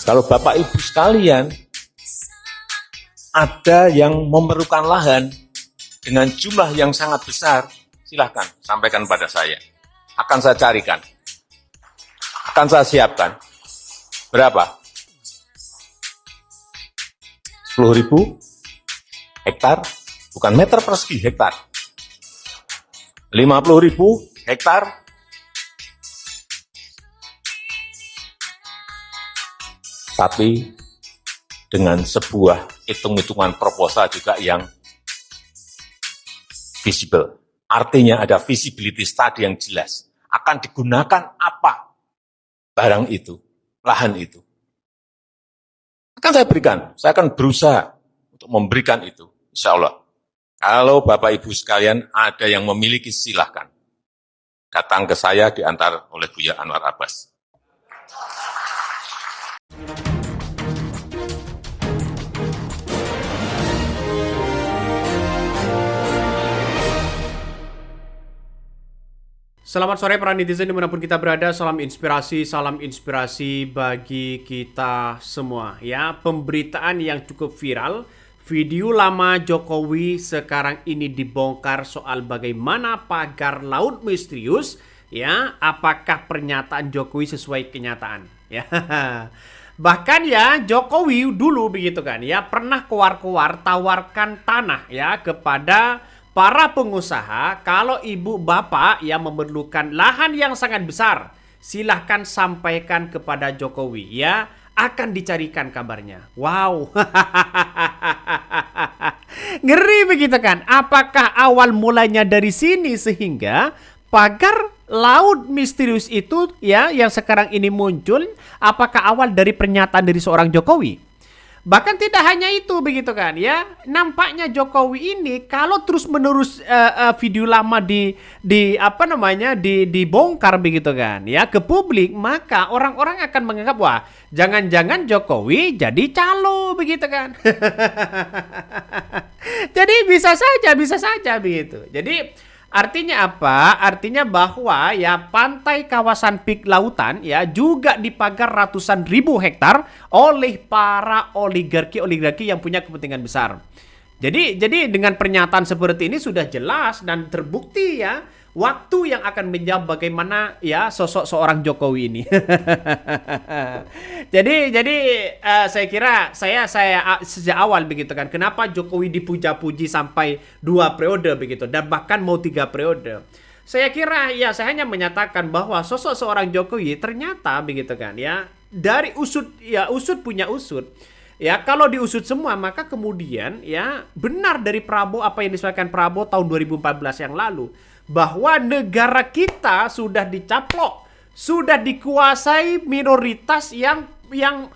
Kalau Bapak Ibu sekalian ada yang memerlukan lahan dengan jumlah yang sangat besar, silahkan sampaikan pada saya. Akan saya carikan, akan saya siapkan. Berapa? 10.000 hektar, bukan meter persegi, hektar. 50.000 hektar, tapi dengan sebuah hitung-hitungan proposal juga yang visible. Artinya ada visibility study yang jelas. Akan digunakan apa barang itu, lahan itu. Akan saya berikan, saya akan berusaha untuk memberikan itu, insya Allah. Kalau Bapak Ibu sekalian ada yang memiliki, silahkan. Datang ke saya diantar oleh Buya Anwar Abbas. Selamat sore para netizen dimanapun kita berada, salam inspirasi bagi kita semua ya. Pemberitaan yang cukup viral, video lama Jokowi sekarang ini dibongkar soal bagaimana pagar laut misterius ya. Apakah pernyataan Jokowi sesuai kenyataan ya. Bahkan ya Jokowi dulu begitu kan ya, pernah keluar-keluar tawarkan tanah ya kepada para pengusaha. Kalau ibu bapak yang memerlukan lahan yang sangat besar, silahkan sampaikan kepada Jokowi ya, akan dicarikan kabarnya. Wow. Ngeri begitu kan? Apakah awal mulanya dari sini sehingga pagar laut misterius itu ya yang sekarang ini muncul, apakah awal dari pernyataan dari seorang Jokowi? Bahkan tidak hanya itu begitu kan ya, nampaknya Jokowi ini kalau terus menerus video lama dibongkar begitu kan ya ke publik, maka orang-orang akan menganggap wah jangan-jangan Jokowi jadi calo begitu kan. Jadi bisa saja begitu. Jadi artinya apa? Artinya bahwa ya pantai kawasan pik lautan ya juga dipagar ratusan ribu hektar oleh para oligarki yang punya kepentingan besar. Jadi dengan pernyataan seperti ini sudah jelas dan terbukti ya, waktu yang akan menjawab bagaimana ya sosok seorang Jokowi ini. jadi saya kira saya sejak awal begitu kan, kenapa Jokowi dipuja-puji sampai 2 periode begitu dan bahkan mau 3 periode. Saya kira ya saya hanya menyatakan bahwa sosok seorang Jokowi ternyata begitu kan ya, dari usut punya usut. Ya, kalau diusut semua maka kemudian ya benar dari Prabowo apa yang disampaikan Prabowo tahun 2014 yang lalu, bahwa negara kita sudah dicaplok, sudah dikuasai minoritas yang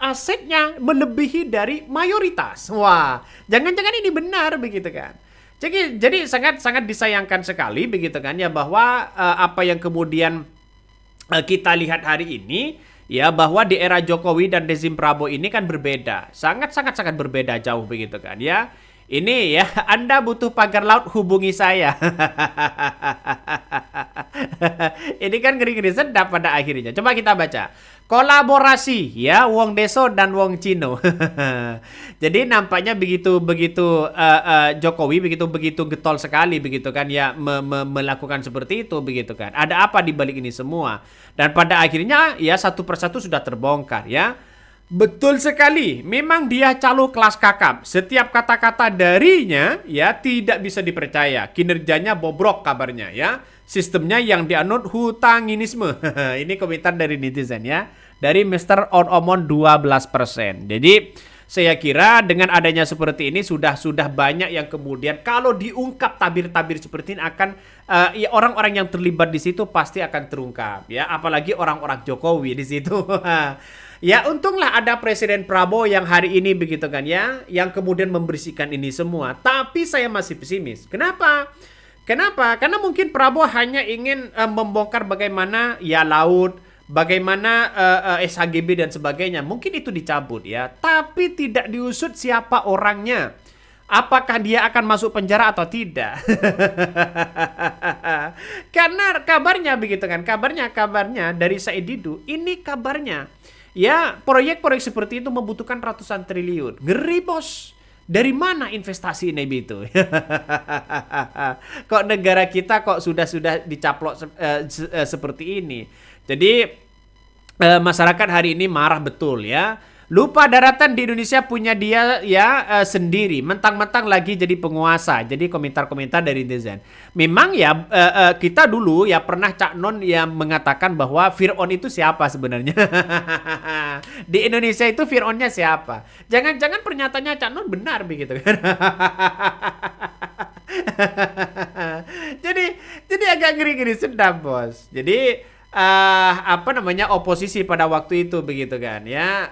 asetnya melebihi dari mayoritas. Wah, jangan-jangan ini benar begitu kan. Jadi sangat disayangkan sekali begitu kan ya, bahwa apa yang kemudian kita lihat hari ini ya, bahwa di era Jokowi dan rezim Prabowo ini kan berbeda. Sangat berbeda jauh begitu kan ya. Ini ya, Anda butuh pagar laut, hubungi saya. Ini kan ngeri-ngeri sedap pada akhirnya. Coba kita baca. Kolaborasi ya, wong deso dan wong Cino. Jadi nampaknya begitu Jokowi begitu getol sekali begitu kan ya, melakukan seperti itu begitu kan. Ada apa di balik ini semua? Dan pada akhirnya ya satu persatu sudah terbongkar ya. Betul sekali, memang dia calo kelas kakap. Setiap kata-kata darinya ya tidak bisa dipercaya. Kinerjanya bobrok kabarnya ya. Sistemnya yang dianut hutanginisme. Ini komentar dari netizen ya. Dari Mr. Omon 12%. Jadi saya kira dengan adanya seperti ini sudah banyak yang kemudian kalau diungkap tabir-tabir seperti ini akan ya orang-orang yang terlibat di situ pasti akan terungkap ya, apalagi orang-orang Jokowi di situ. Ya untunglah ada Presiden Prabowo yang hari ini begitu kan ya, yang kemudian membersihkan ini semua. Tapi saya masih pesimis. Kenapa? Karena mungkin Prabowo hanya ingin membongkar bagaimana ya laut, bagaimana SHGB dan sebagainya. Mungkin itu dicabut ya, tapi tidak diusut siapa orangnya. Apakah dia akan masuk penjara atau tidak? Karena kabarnya begitu kan, kabarnya dari Said Didu, ini kabarnya Ya, proyek-proyek seperti itu membutuhkan ratusan triliun. Ngeri, Bos. Dari mana investasi ini itu? Kok negara kita kok sudah dicaplok seperti ini? Jadi masyarakat hari ini marah betul ya. Lupa daratan di Indonesia punya dia ya sendiri. Mentang-mentang lagi jadi penguasa. Jadi komentar-komentar dari netizen. Memang ya kita dulu ya pernah Cak Non yang mengatakan bahwa Fir'aun itu siapa sebenarnya. Di Indonesia itu Fir'aunnya siapa? Jangan-jangan pernyataannya Cak Non benar begitu kan. jadi agak ngeri-ngeri sedap, Bos. Jadi oposisi pada waktu itu begitu kan ya,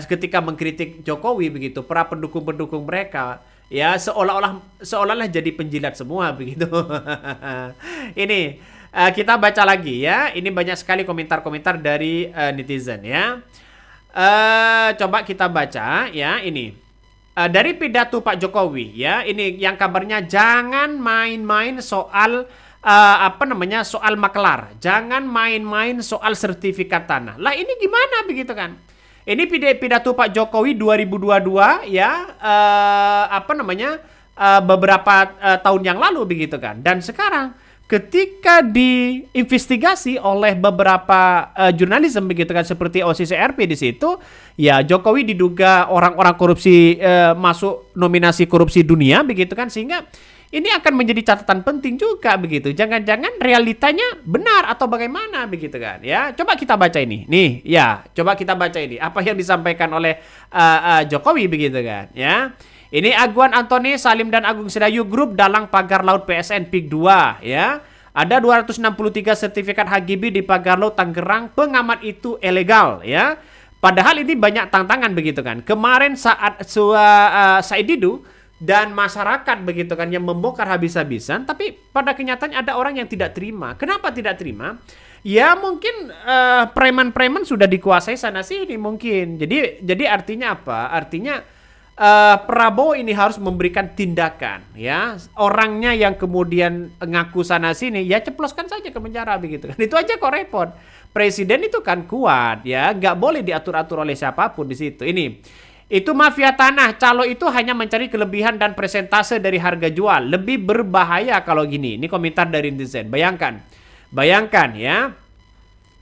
ketika mengkritik Jokowi begitu, para pendukung-pendukung mereka ya seolah-olah jadi penjilat semua begitu. Ini kita baca lagi ya, ini banyak sekali komentar-komentar dari netizen ya. Coba kita baca ya ini. Dari pidato Pak Jokowi ya, ini yang kabarnya jangan main-main soal soal maklar. Jangan main-main soal sertifikat tanah. Lah ini gimana begitu kan? Ini pidato Pak Jokowi 2022 ya, beberapa tahun yang lalu begitu kan. Dan sekarang ketika diinvestigasi oleh beberapa jurnalisme begitu kan, seperti OCCRP di situ, ya Jokowi diduga orang-orang korupsi, masuk nominasi korupsi dunia begitu kan, sehingga ini akan menjadi catatan penting juga begitu. Jangan-jangan realitanya benar atau bagaimana begitu kan ya. Coba kita baca ini. Nih ya, coba kita baca ini apa yang disampaikan oleh Jokowi begitu kan ya. Ini Aguan Antoni, Salim dan Agung Sedayu Grup dalang pagar laut PSN PIK 2 ya. Ada 263 sertifikat HGB di pagar laut Tangerang, pengamat itu ilegal ya. Padahal ini banyak tantangan begitu kan. Kemarin saat Said Didu dan masyarakat begitu kan yang membongkar habis-habisan, tapi pada kenyataannya ada orang yang tidak terima. Kenapa tidak terima? Ya mungkin preman-preman sudah dikuasai sana sini mungkin. Jadi artinya apa? Artinya Prabowo ini harus memberikan tindakan ya. Orangnya yang kemudian ngaku sana sini ya ceploskan saja ke penjara begitu kan. Itu aja kok repot. Presiden itu kan kuat ya, nggak boleh diatur-atur oleh siapapun di situ. Itu mafia tanah, calo itu hanya mencari kelebihan dan presentase dari harga jual. Lebih berbahaya kalau gini. Ini komentar dari netizen. Bayangkan ya.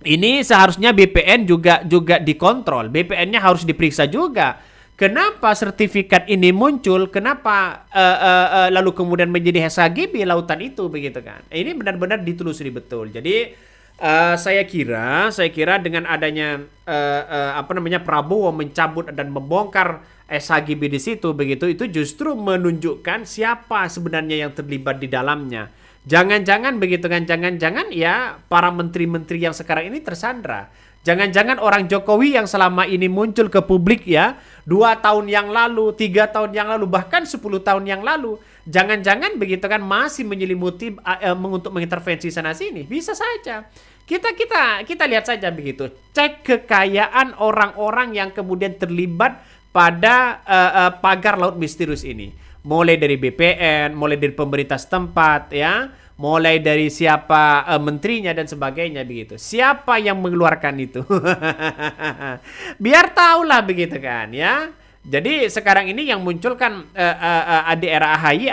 Ini seharusnya BPN juga dikontrol. BPN-nya harus diperiksa juga. Kenapa sertifikat ini muncul? Kenapa lalu kemudian menjadi HGB lautan itu begitu kan? Ini benar-benar ditelusuri betul. Jadi saya kira dengan adanya Prabowo mencabut dan membongkar SHGB di situ begitu, itu justru menunjukkan siapa sebenarnya yang terlibat di dalamnya. Jangan-jangan begitu kan, jangan-jangan ya para menteri-menteri yang sekarang ini tersandra. Jangan-jangan orang Jokowi yang selama ini muncul ke publik ya 2 tahun yang lalu, 3 tahun yang lalu, bahkan 10 tahun yang lalu, jangan-jangan begitu kan masih menyelimuti untuk mengintervensi sana sini. Bisa saja. Kita lihat saja begitu. Cek kekayaan orang-orang yang kemudian terlibat pada pagar laut misterius ini. Mulai dari BPN, mulai dari pemerintah setempat ya, mulai dari siapa menterinya dan sebagainya begitu. Siapa yang mengeluarkan itu? Biar tahulah begitu kan ya. Jadi sekarang ini yang muncul kan di era AHY,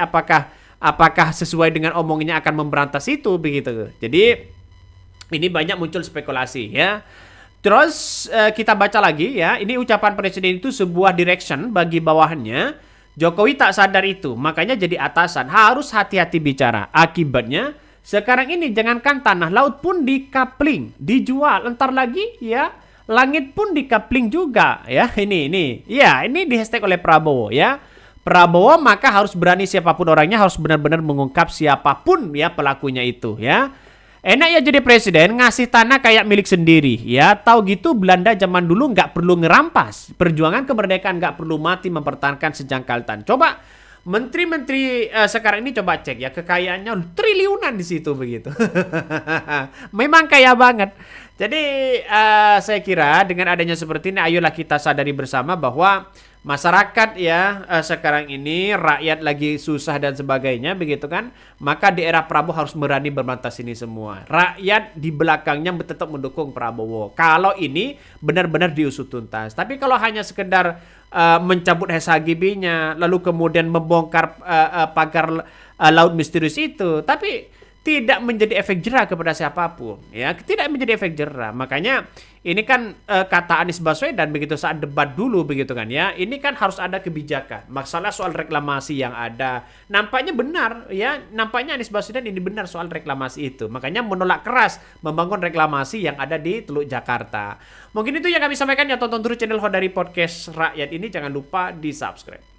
apakah sesuai dengan omongannya akan memberantas itu begitu. Jadi ini banyak muncul spekulasi ya. Terus kita baca lagi ya. Ini ucapan presiden itu sebuah direction bagi bawahannya. Jokowi tak sadar itu, makanya jadi atasan harus hati-hati bicara. Akibatnya sekarang ini jangankan tanah, laut pun dikapling, dijual. Entar lagi ya langit pun dikapling juga ya. Ini di hashtag oleh Prabowo ya. Prabowo maka harus berani, siapapun orangnya harus benar-benar mengungkap siapapun ya pelakunya itu ya. Enak ya jadi presiden ngasih tanah kayak milik sendiri ya. Tahu gitu Belanda zaman dulu nggak perlu ngerampas. Perjuangan kemerdekaan nggak perlu mati mempertahankan sejangkal tanah. Coba menteri-menteri sekarang ini coba cek ya, kekayaannya triliunan di situ begitu. Memang kaya banget. Jadi saya kira dengan adanya seperti ini, ayolah kita sadari bersama bahwa masyarakat ya sekarang ini rakyat lagi susah dan sebagainya begitu kan, maka di era Prabowo harus berani berbantas ini semua. Rakyat di belakangnya tetap mendukung Prabowo. Kalau ini benar-benar diusut tuntas. Tapi kalau hanya sekedar mencabut HSHGB-nya, lalu kemudian membongkar pagar laut misterius itu, tapi tidak menjadi efek jerah kepada siapapun, ya, tidak menjadi efek jerah. Makanya ini kan kata Anies Baswedan begitu saat debat dulu begitu kan ya, ini kan harus ada kebijakan. Masalah soal reklamasi yang ada, nampaknya benar ya, nampaknya Anies Baswedan ini benar soal reklamasi itu. Makanya menolak keras membangun reklamasi yang ada di Teluk Jakarta. Mungkin itu yang kami sampaikan ya, tonton terus channel Hodari Podcast Rakyat ini, jangan lupa di subscribe.